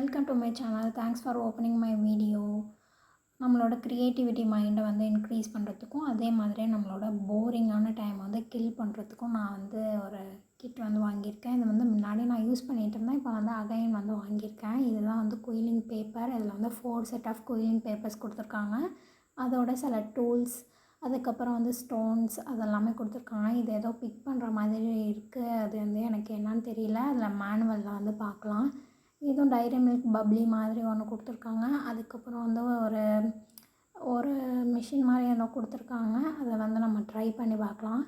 Welcome to my channel. Thanks for opening my video. நம்மளோட creativity மைண்டை வந்து increase பண்ணுறதுக்கும், அதே மாதிரி நம்மளோட போரிங்கான டைம் வந்து கில் பண்ணுறதுக்கும் நான் வந்து ஒரு கிட் வந்து வாங்கியிருக்கேன். இது வந்து முன்னாடி நான் யூஸ் பண்ணிகிட்டு இருந்தேன். இப்போ வந்து அகைன் வந்து வாங்கியிருக்கேன். இதுதான் வந்து குயிலிங் பேப்பர். இதில் வந்து 4 செட் ஆஃப் குயிலிங் பேப்பர்ஸ் கொடுத்துருக்காங்க. அதோட சில டூல்ஸ், அதுக்கப்புறம் வந்து ஸ்டோன்ஸ் அதெல்லாமே கொடுத்துருக்காங்க. இது ஏதோ பிக் பண்ணுற மாதிரி இருக்குது. அது வந்து எனக்கு என்னன்னு தெரியல. அதில் மேனுவலில் வந்து பார்க்கலாம். இதுவும் டைரி மில்க் பப்ளி மாதிரி ஒன்று கொடுத்துருக்காங்க. அதுக்கப்புறம் வந்து ஒரு ஒரு மிஷின் மாதிரி ஏதோ கொடுத்துருக்காங்க. அதை வந்து நம்ம ட்ரை பண்ணி பார்க்கலாம்.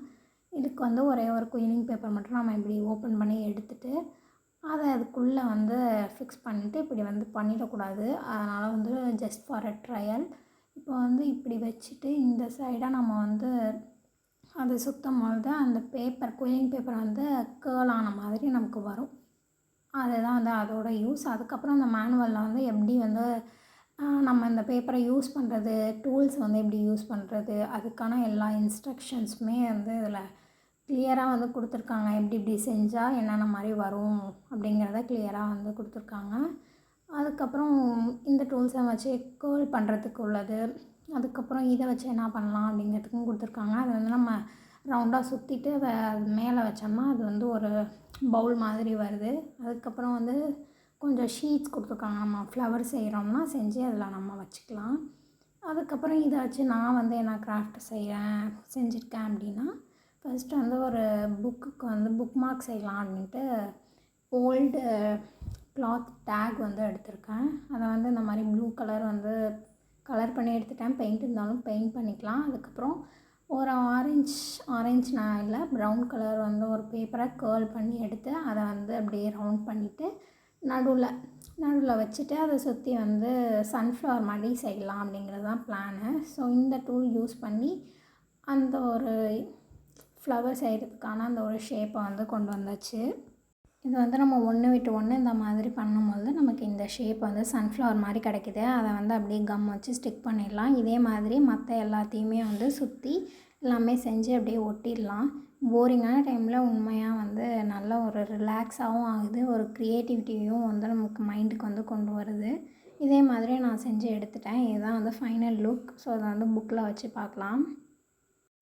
இதுக்கு வந்து ஒரே ஒரு குயிலிங் பேப்பர் மட்டும் நம்ம இப்படி ஓப்பன் பண்ணி எடுத்துகிட்டு அதை அதுக்குள்ளே வந்து ஃபிக்ஸ் பண்ணிவிட்டு இப்படி வந்து பண்ணிடக்கூடாது. அதனால் வந்து ஜஸ்ட் ஃபார் அ ட்ரையல் இப்போ வந்து இப்படி வச்சுட்டு இந்த சைடாக நம்ம வந்து அதை சுத்தம் பொழுது அந்த பேப்பர் குயிலிங் பேப்பர் வந்து கேர்ள் ஆன மாதிரி நமக்கு வரும். அதுதான் வந்து அதோட யூஸ். அதுக்கப்புறம் அந்த மேனுவலில் வந்து எப்படி வந்து நம்ம இந்த பேப்பரை யூஸ் பண்ணுறது, டூல்ஸ் வந்து எப்படி யூஸ் பண்ணுறது, அதுக்கான எல்லா இன்ஸ்ட்ரக்ஷன்ஸுமே வந்து இதில் கிளியராக வந்து கொடுத்துருக்காங்க. எப்படி இப்படி செஞ்சால் என்னென்ன மாதிரி வரும் அப்படிங்கிறத கிளியராக வந்து கொடுத்துருக்காங்க. அதுக்கப்புறம் இந்த டூல்ஸை வச்சு கேர்ள் பண்ணுறதுக்கு உள்ளது, அதுக்கப்புறம் இதை வச்சு என்ன பண்ணலாம் அப்படிங்கிறதுக்கும் கொடுத்துருக்காங்க. அது வந்து நம்ம ரவுண்டாக சுற்றிட்டு அதை மேலே வச்சோம்னா அது வந்து ஒரு பவுல் மாதிரி வருது. அதுக்கப்புறம் வந்து கொஞ்சம் ஷீட்ஸ் கொடுத்துருக்காங்க. நம்ம ஃப்ளவர் செய்கிறோம்னா செஞ்சு அதில் நம்ம வச்சுக்கலாம். அதுக்கப்புறம் இதை வச்சு நான் வந்து என்ன கிராஃப்ட் செஞ்சுருக்கேன் அப்படின்னா, ஃபஸ்ட்டு வந்து ஒரு புக்குக்கு வந்து புக் மார்க் செய்யலாம் அப்படின்ட்டு ஓல்டு கிளாத் டேக் வந்து எடுத்திருக்கேன். அதை வந்து இந்த மாதிரி ப்ளூ கலர் வந்து கலர் பண்ணி எடுத்துட்டேன். பெயிண்ட் இருந்தாலும் பெயிண்ட் பண்ணிக்கலாம். அதுக்கப்புறம் ஒரு ஆரஞ்சு நான் இல்லை ப்ரௌன் கலர் வந்து ஒரு பேப்பரை கேர்ள் பண்ணி எடுத்து அதை வந்து அப்படியே ரவுண்ட் பண்ணிவிட்டு நடுவில் வச்சுட்டு அதை சுற்றி வந்து சன்ஃப்ளவர் மாதிரி செய்யலாம் அப்படிங்கிறது தான் பிளானு. ஸோ இந்த டூல் யூஸ் பண்ணி அந்த ஒரு ஃப்ளவர் செய்கிறதுக்கான அந்த ஒரு ஷேப்பை வந்து கொண்டு வந்தாச்சு. இது வந்து நம்ம ஒன்று விட்டு ஒன்று இந்த மாதிரி பண்ணும்போது நமக்கு இந்த ஷேப் வந்து சன்ஃப்ளவர் மாதிரி கிடைக்கிது. அதை வந்து அப்படியே கம் வச்சு ஸ்டிக் பண்ணிடலாம். இதே மாதிரி மற்ற எல்லாத்தையுமே வந்து சுற்றி எல்லாமே செஞ்சு அப்படியே ஒட்டிடலாம். போரிங்கான டைமில் உண்மையாக வந்து நல்ல ஒரு ரிலாக்ஸாகவும் ஆகுது, ஒரு க்ரியேட்டிவிட்டியும் வந்து நமக்கு மைண்டுக்கு வந்து கொண்டு வருது. இதே மாதிரி நான் செஞ்சு எடுத்துட்டேன். இதுதான் வந்து ஃபைனல் லுக். ஸோ அதை வந்து புக்கில் வச்சு பார்க்கலாம்.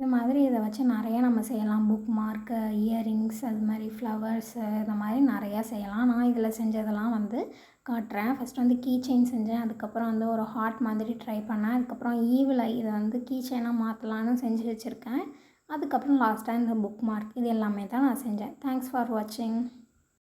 இது மாதிரி இதை வச்சு நிறையா நம்ம செய்யலாம். புக் மார்க்கு, இயரிங்ஸ், அது மாதிரி ஃப்ளவர்ஸு, இந்த மாதிரி நிறையா செய்யலாம். நான் இதில் செஞ்சதெல்லாம் வந்து காட்டுறேன். ஃபஸ்ட்டு வந்து கீ செயின் செஞ்சேன். அதுக்கப்புறம் வந்து ஒரு ஹார்ட் மாதிரி ட்ரை பண்ணேன். அதுக்கப்புறம் ஈவில் இதை வந்து கீ செயினாக மாற்றலான்னு செஞ்சு வச்சுருக்கேன். அதுக்கப்புறம் லாஸ்ட்டாக இந்த புக் மார்க், இது எல்லாமே தான் நான் செஞ்சேன். தேங்க்ஸ் ஃபார் வாட்சிங்.